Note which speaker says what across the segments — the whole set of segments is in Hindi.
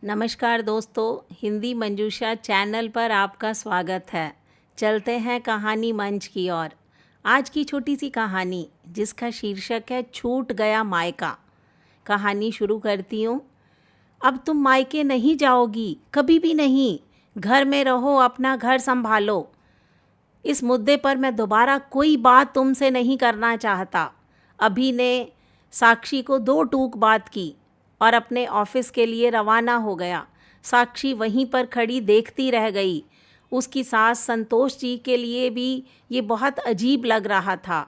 Speaker 1: नमस्कार दोस्तों, हिंदी मंजूषा चैनल पर आपका स्वागत है। चलते हैं कहानी मंच की ओर। आज की छोटी सी कहानी जिसका शीर्षक है छूट गया मायका। कहानी शुरू करती हूँ। अब तुम मायके नहीं जाओगी, कभी भी नहीं। घर में रहो, अपना घर संभालो। इस मुद्दे पर मैं दोबारा कोई बात तुमसे नहीं करना चाहता। अभी ने साक्षी को 2 टूक बात की और अपने ऑफिस के लिए रवाना हो गया। साक्षी वहीं पर खड़ी देखती रह गई। उसकी सास संतोष जी के लिए भी ये बहुत अजीब लग रहा था।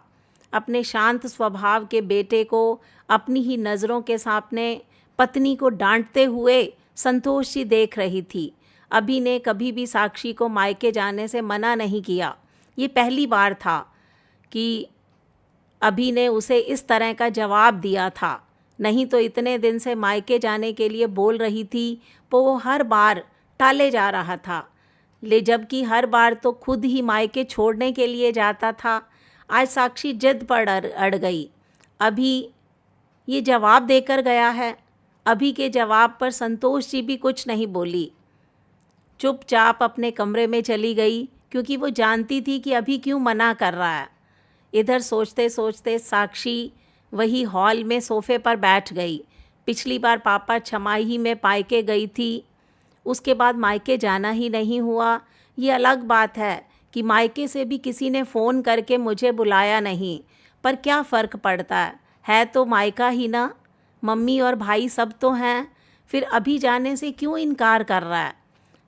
Speaker 1: अपने शांत स्वभाव के बेटे को अपनी ही नज़रों के सामने पत्नी को डांटते हुए संतोष जी देख रही थी। अभी ने कभी भी साक्षी को मायके जाने से मना नहीं किया। ये पहली बार था कि अभी ने उसे इस तरह का जवाब दिया था। नहीं तो इतने दिन से मायके जाने के लिए बोल रही थी, पर वो हर बार टाले जा रहा था। जबकि हर बार तो खुद ही मायके छोड़ने के लिए जाता था। आज साक्षी जिद पर अड़ गई। अभी ये जवाब देकर गया है। अभी के जवाब पर संतोष जी भी कुछ नहीं बोली, चुपचाप अपने कमरे में चली गई, क्योंकि वो जानती थी कि अभी क्यों मना कर रहा है। इधर सोचते सोचते साक्षी वही हॉल में सोफे पर बैठ गई। पिछली बार पापा छमाही में मायके गई थी, उसके बाद मायके जाना ही नहीं हुआ। ये अलग बात है कि मायके से भी किसी ने फ़ोन करके मुझे बुलाया नहीं, पर क्या फ़र्क पड़ता है तो मायका ही ना। मम्मी और भाई सब तो हैं, फिर अभी जाने से क्यों इनकार कर रहा है।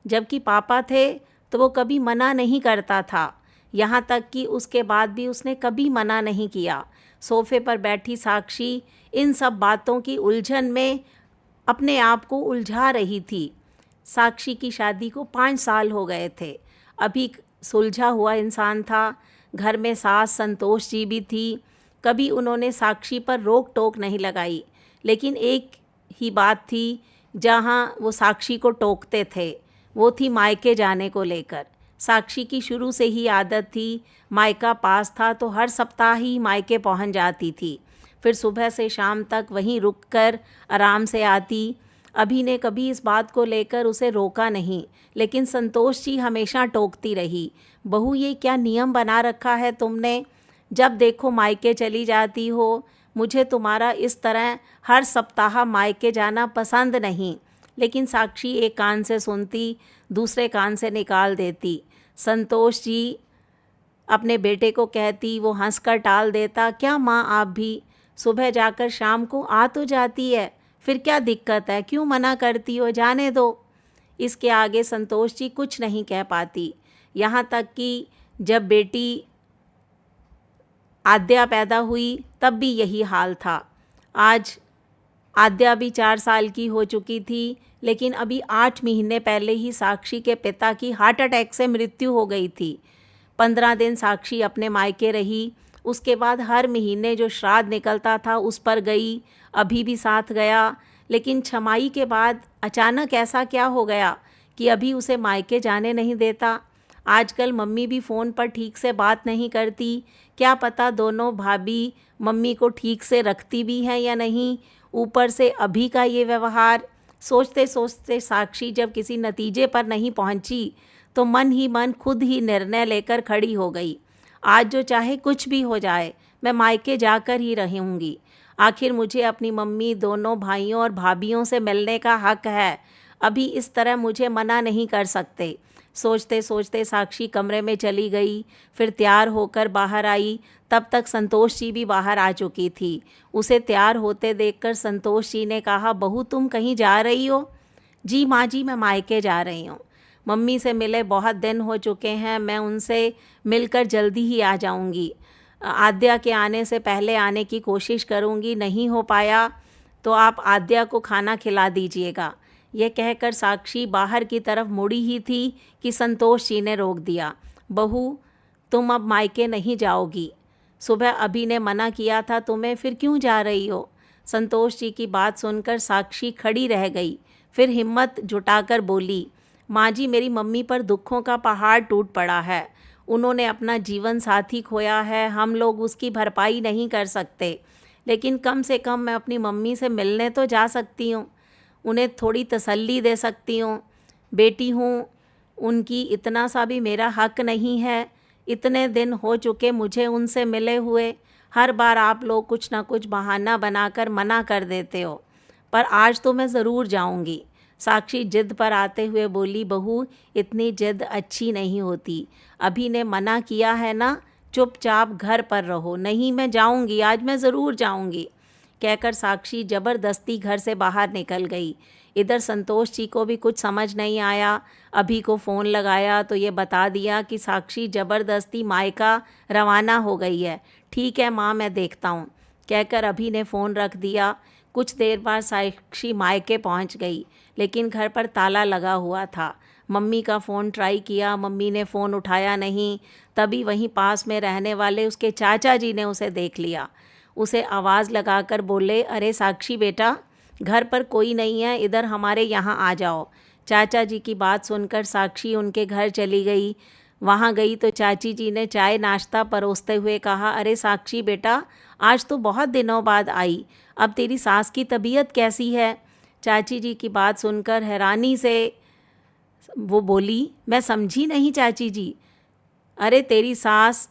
Speaker 1: जबकि पापा थे तो वो कभी मना नहीं करता था। यहाँ तक कि उसके बाद भी उसने कभी मना नहीं किया। सोफे पर बैठी साक्षी इन सब बातों की उलझन में अपने आप को उलझा रही थी। साक्षी की शादी को 5 साल हो गए थे। अभी सुलझा हुआ इंसान था। घर में सास संतोष जी भी थी। कभी उन्होंने साक्षी पर रोक टोक नहीं लगाई, लेकिन एक ही बात थी जहाँ वो साक्षी को टोकते थे, वो थी मायके जाने को लेकर। साक्षी की शुरू से ही आदत थी, मायका पास था तो हर सप्ताह ही मायके पहुंच जाती थी। फिर सुबह से शाम तक वहीं रुककर आराम से आती। अभी ने कभी इस बात को लेकर उसे रोका नहीं, लेकिन संतोष जी हमेशा टोकती रही। बहू, ये क्या नियम बना रखा है तुमने? जब देखो मायके चली जाती हो। मुझे तुम्हारा इस तरह हर सप्ताह मायके जाना पसंद नहीं। लेकिन साक्षी एक कान से सुनती, दूसरे कान से निकाल देती। संतोष जी अपने बेटे को कहती, वो हंसकर टाल देता, क्या माँ आप भी सुबह जाकर शाम को आ तो जाती है, फिर क्या दिक्कत है, क्यों मना करती हो, जाने दो। इसके आगे संतोष जी कुछ नहीं कह पाती। यहाँ तक कि जब बेटी आद्या पैदा हुई तब भी यही हाल था। आज आद्या भी 4 साल की हो चुकी थी, लेकिन अभी 8 महीने पहले ही साक्षी के पिता की हार्ट अटैक से मृत्यु हो गई थी। 15 दिन साक्षी अपने मायके रही। उसके बाद हर महीने जो श्राद्ध निकलता था उस पर गई। अभी भी साथ गया। लेकिन छमाई के बाद अचानक ऐसा क्या हो गया कि अभी उसे मायके जाने नहीं देता। आजकल मम्मी भी फ़ोन पर ठीक से बात नहीं करती। क्या पता दोनों भाभी मम्मी को ठीक से रखती भी हैं या नहीं। ऊपर से अभी का ये व्यवहार। सोचते सोचते साक्षी जब किसी नतीजे पर नहीं पहुंची तो मन ही मन खुद ही निर्णय लेकर खड़ी हो गई। आज जो चाहे कुछ भी हो जाए, मैं मायके जाकर ही रहूँगी। आखिर मुझे अपनी मम्मी, दोनों भाइयों और भाभियों से मिलने का हक है। अभी इस तरह मुझे मना नहीं कर सकते। सोचते सोचते साक्षी कमरे में चली गई। फिर तैयार होकर बाहर आई। तब तक संतोष जी भी बाहर आ चुकी थी। उसे तैयार होते देखकर संतोष जी ने कहा, बहू तुम कहीं जा रही हो? जी माँ जी, मैं मायके जा रही हूँ। मम्मी से मिले बहुत दिन हो चुके हैं, मैं उनसे मिलकर जल्दी ही आ जाऊँगी। आद्या के आने से पहले आने की कोशिश करूँगी, नहीं हो पाया तो आप आद्या को खाना खिला दीजिएगा। यह कहकर साक्षी बाहर की तरफ मुड़ी ही थी कि संतोष जी ने रोक दिया। बहू, तुम अब मायके नहीं जाओगी। सुबह अभी ने मना किया था तुम्हें, फिर क्यों जा रही हो? संतोष जी की बात सुनकर साक्षी खड़ी रह गई। फिर हिम्मत जुटाकर बोली, माँ जी, मेरी मम्मी पर दुखों का पहाड़ टूट पड़ा है। उन्होंने अपना जीवन साथी खोया है, हम लोग उसकी भरपाई नहीं कर सकते, लेकिन कम से कम मैं अपनी मम्मी से मिलने तो जा सकती हूँ। उन्हें थोड़ी तसल्ली दे सकती हूँ। बेटी हूँ उनकी, इतना सा भी मेरा हक नहीं है? इतने दिन हो चुके मुझे उनसे मिले हुए, हर बार आप लोग कुछ ना कुछ बहाना बनाकर मना कर देते हो, पर आज तो मैं ज़रूर जाऊंगी। साक्षी जिद पर आते हुए बोली, बहू इतनी जिद अच्छी नहीं होती, अभी ने मना किया है ना, चुपचाप घर पर रहो। नहीं मैं जाऊंगी, आज मैं ज़रूर जाऊंगी, कहकर साक्षी ज़बरदस्ती घर से बाहर निकल गई। इधर संतोष जी को भी कुछ समझ नहीं आया। अभी को फ़ोन लगाया तो ये बता दिया कि साक्षी ज़बरदस्ती मायका रवाना हो गई है। ठीक है माँ, मैं देखता हूँ, कहकर अभी ने फ़ोन रख दिया। कुछ देर बाद साक्षी मायके पहुँच गई, लेकिन घर पर ताला लगा हुआ था। मम्मी का फ़ोन ट्राई किया, मम्मी ने फ़ोन उठाया नहीं। तभी वहीं पास में रहने वाले उसके चाचा जी ने उसे देख लिया। उसे आवाज़ लगाकर बोले, अरे साक्षी बेटा, घर पर कोई नहीं है, इधर हमारे यहाँ आ जाओ। चाचा जी की बात सुनकर साक्षी उनके घर चली गई। वहाँ गई तो चाची जी ने चाय नाश्ता परोसते हुए कहा, अरे साक्षी बेटा, आज तो बहुत दिनों बाद आई, अब तेरी सास की तबीयत कैसी है? चाची जी की बात सुनकर हैरानी से वो बोली, मैं समझी नहीं चाची जी। अरे तेरी सास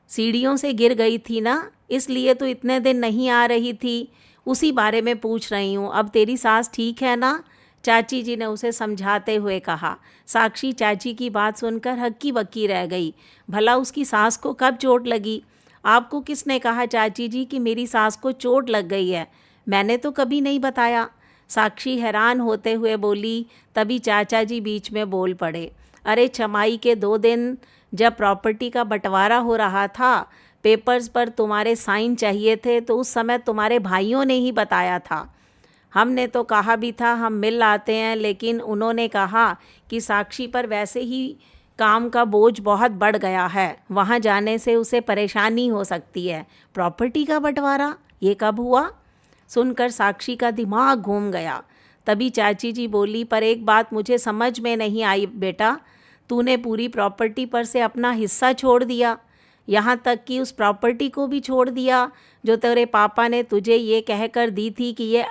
Speaker 1: सीढ़ियों से गिर गई थी ना, इसलिए तो इतने दिन नहीं आ रही थी, उसी बारे में पूछ रही हूँ। अब तेरी सास ठीक है ना? चाची जी ने उसे समझाते हुए कहा। साक्षी चाची की बात सुनकर हक्की बक्की रह गई। भला उसकी सास को कब चोट लगी? आपको किसने कहा चाची जी कि मेरी सास को चोट लग गई है? मैंने तो कभी नहीं बताया। साक्षी हैरान होते हुए बोली। तभी चाचा जी बीच में बोल पड़े, अरे छमाई के 2 दिन जब प्रॉपर्टी का बंटवारा हो रहा था, पेपर्स पर तुम्हारे साइन चाहिए थे, तो उस समय तुम्हारे भाइयों ने ही बताया था। हमने तो कहा भी था हम मिल आते हैं, लेकिन उन्होंने कहा कि साक्षी पर वैसे ही काम का बोझ बहुत बढ़ गया है, वहाँ जाने से उसे परेशानी हो सकती है। प्रॉपर्टी का बंटवारा ये कब हुआ? सुनकर साक्षी का दिमाग घूम गया। तभी चाची जी बोली, पर एक बात मुझे समझ में नहीं आई बेटा, तूने पूरी प्रॉपर्टी पर से अपना हिस्सा छोड़ दिया, यहाँ तक कि उस प्रॉपर्टी को भी छोड़ दिया जो तेरे पापा ने तुझे ये कहकर दी थी कि ये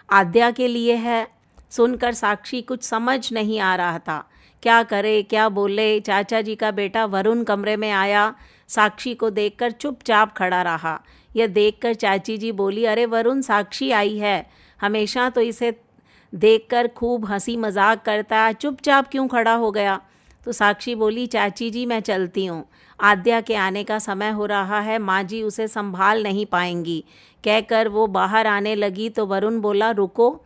Speaker 1: आद्या के लिए है। सुनकर साक्षी कुछ समझ नहीं आ रहा था, क्या करे क्या बोले। चाचा जी का बेटा वरुण कमरे में आया, साक्षी को देखकर चुपचाप खड़ा रहा। यह देखकर चाची जी बोली, अरे वरुण, साक्षी आई है, हमेशा तो इसे देखकर खूब हंसी मजाक करता है, चुपचाप क्यों खड़ा हो गया? तो साक्षी बोली, चाची जी मैं चलती हूँ, आद्या के आने का समय हो रहा है, माँ जी उसे संभाल नहीं पाएंगी, कहकर वो बाहर आने लगी। तो वरुण बोला, रुको,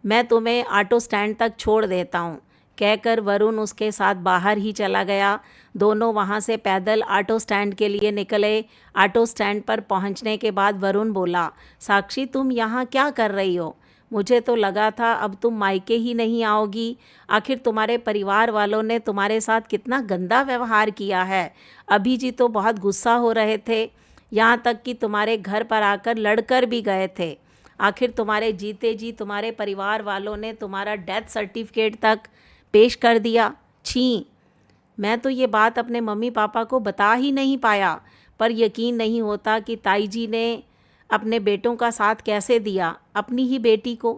Speaker 1: मैं तुम्हें ऑटो स्टैंड तक छोड़ देता हूँ, कहकर वरुण उसके साथ बाहर ही चला गया। दोनों वहाँ से पैदल ऑटो स्टैंड के लिए निकले। ऑटो स्टैंड पर पहुँचने के बाद वरुण बोला, साक्षी तुम यहाँ क्या कर रही हो? मुझे तो लगा था अब तुम मायके ही नहीं आओगी। आखिर तुम्हारे परिवार वालों ने तुम्हारे साथ कितना गंदा व्यवहार किया है। अभी जी तो बहुत गुस्सा हो रहे थे, यहाँ तक कि तुम्हारे घर पर आकर लड़कर भी गए थे। आखिर तुम्हारे जीते जी तुम्हारे परिवार वालों ने तुम्हारा डेथ सर्टिफिकेट तक पेश कर दिया। छी, मैं तो ये बात अपने मम्मी पापा को बता ही नहीं पाया, पर यकीन नहीं होता कि ताई जी ने अपने बेटों का साथ कैसे दिया, अपनी ही बेटी को।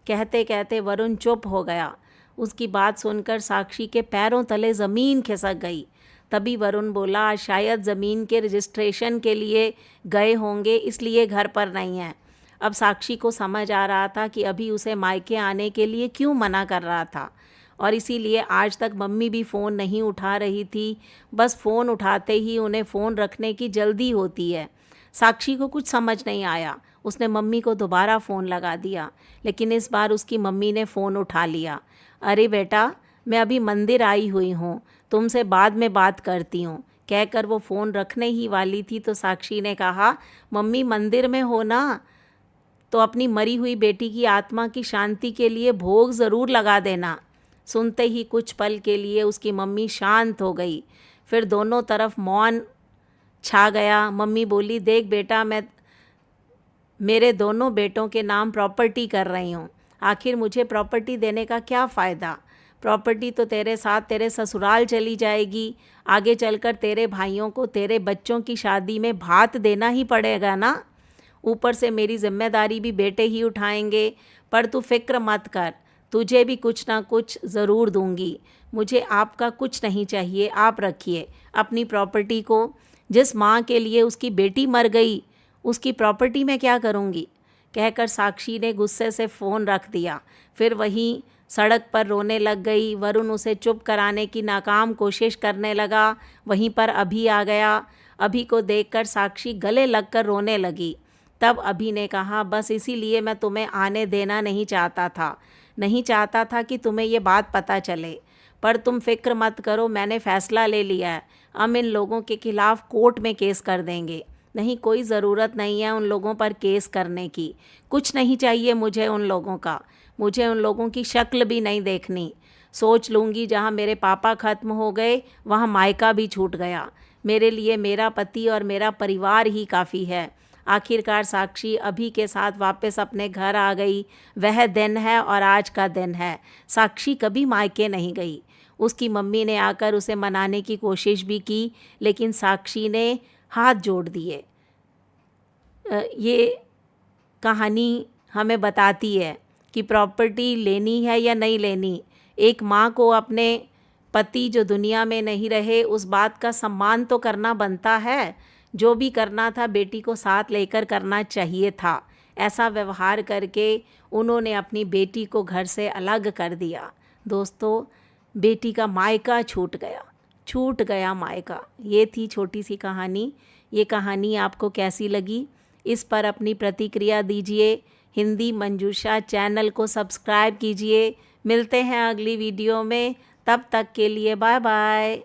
Speaker 1: कहते कहते वरुण चुप हो गया। उसकी बात सुनकर साक्षी के पैरों तले ज़मीन खिसक गई। तभी वरुण बोला, शायद ज़मीन के रजिस्ट्रेशन के लिए गए होंगे, इसलिए घर पर नहीं है। अब साक्षी को समझ आ रहा था कि अभी उसे मायके आने के लिए क्यों मना कर रहा था, और इसीलिए आज तक मम्मी भी फ़ोन नहीं उठा रही थी। बस फ़ोन उठाते ही उन्हें फ़ोन रखने की जल्दी होती है। साक्षी को कुछ समझ नहीं आया। उसने मम्मी को दोबारा फ़ोन लगा दिया, लेकिन इस बार उसकी मम्मी ने फ़ोन उठा लिया। अरे बेटा, मैं अभी मंदिर आई हुई हूँ, तुमसे बाद में बात करती हूँ, कहकर वो फ़ोन रखने ही वाली थी तो साक्षी ने कहा, मम्मी मंदिर में हो ना, तो अपनी मरी हुई बेटी की आत्मा की शांति के लिए भोग ज़रूर लगा देना। सुनते ही कुछ पल के लिए उसकी मम्मी शांत हो गई, फिर दोनों तरफ मौन छा गया। मम्मी बोली, देख बेटा, मैं मेरे दोनों बेटों के नाम प्रॉपर्टी कर रही हूँ, आखिर मुझे प्रॉपर्टी देने का क्या फ़ायदा? प्रॉपर्टी तो तेरे साथ तेरे ससुराल चली जाएगी, आगे चलकर तेरे भाइयों को तेरे बच्चों की शादी में भात देना ही पड़ेगा ना। ऊपर से मेरी जिम्मेदारी भी बेटे ही उठाएंगे। पर तू फिक्र मत कर, तुझे भी कुछ ना कुछ ज़रूर दूंगी। मुझे आपका कुछ नहीं चाहिए, आप रखिए अपनी प्रॉपर्टी को। जिस माँ के लिए उसकी बेटी मर गई, उसकी प्रॉपर्टी मैं क्या करूँगी, कहकर साक्षी ने गुस्से से फ़ोन रख दिया। फिर वहीं सड़क पर रोने लग गई। वरुण उसे चुप कराने की नाकाम कोशिश करने लगा। वहीं पर अभी आ गया। अभी को देखकर साक्षी गले लगकर रोने लगी। तब अभी ने कहा, बस इसीलिए मैं तुम्हें आने देना नहीं चाहता था कि तुम्हें ये बात पता चले। पर तुम फिक्र मत करो, मैंने फ़ैसला ले लिया है। हम इन लोगों के खिलाफ़ कोर्ट में केस कर देंगे। नहीं, कोई ज़रूरत नहीं है उन लोगों पर केस करने की। कुछ नहीं चाहिए मुझे उन लोगों का। मुझे उन लोगों की शक्ल भी नहीं देखनी। सोच लूँगी जहाँ मेरे पापा ख़त्म हो गए, वहाँ मायका भी छूट गया। मेरे लिए मेरा पति और मेरा परिवार ही काफ़ी है। आखिरकार साक्षी अभी के साथ वापस अपने घर आ गई। वह दिन है और आज का दिन है। साक्षी कभी मायके नहीं गई। उसकी मम्मी ने आकर उसे मनाने की कोशिश भी की, लेकिन साक्षी ने हाथ जोड़ दिए। ये कहानी हमें बताती है कि प्रॉपर्टी लेनी है या नहीं लेनी। एक माँ को अपने पति जो दुनिया में नहीं रहे, उस बात का सम्मान तो करना बनता है। जो भी करना था बेटी को साथ लेकर करना चाहिए था। ऐसा व्यवहार करके उन्होंने अपनी बेटी को घर से अलग कर दिया। दोस्तों, बेटी का मायका छूट गया मायका। ये थी छोटी सी कहानी। ये कहानी आपको कैसी लगी, इस पर अपनी प्रतिक्रिया दीजिए। हिंदी मंजूषा चैनल को सब्सक्राइब कीजिए। मिलते हैं अगली वीडियो में, तब तक के लिए बाय बाय।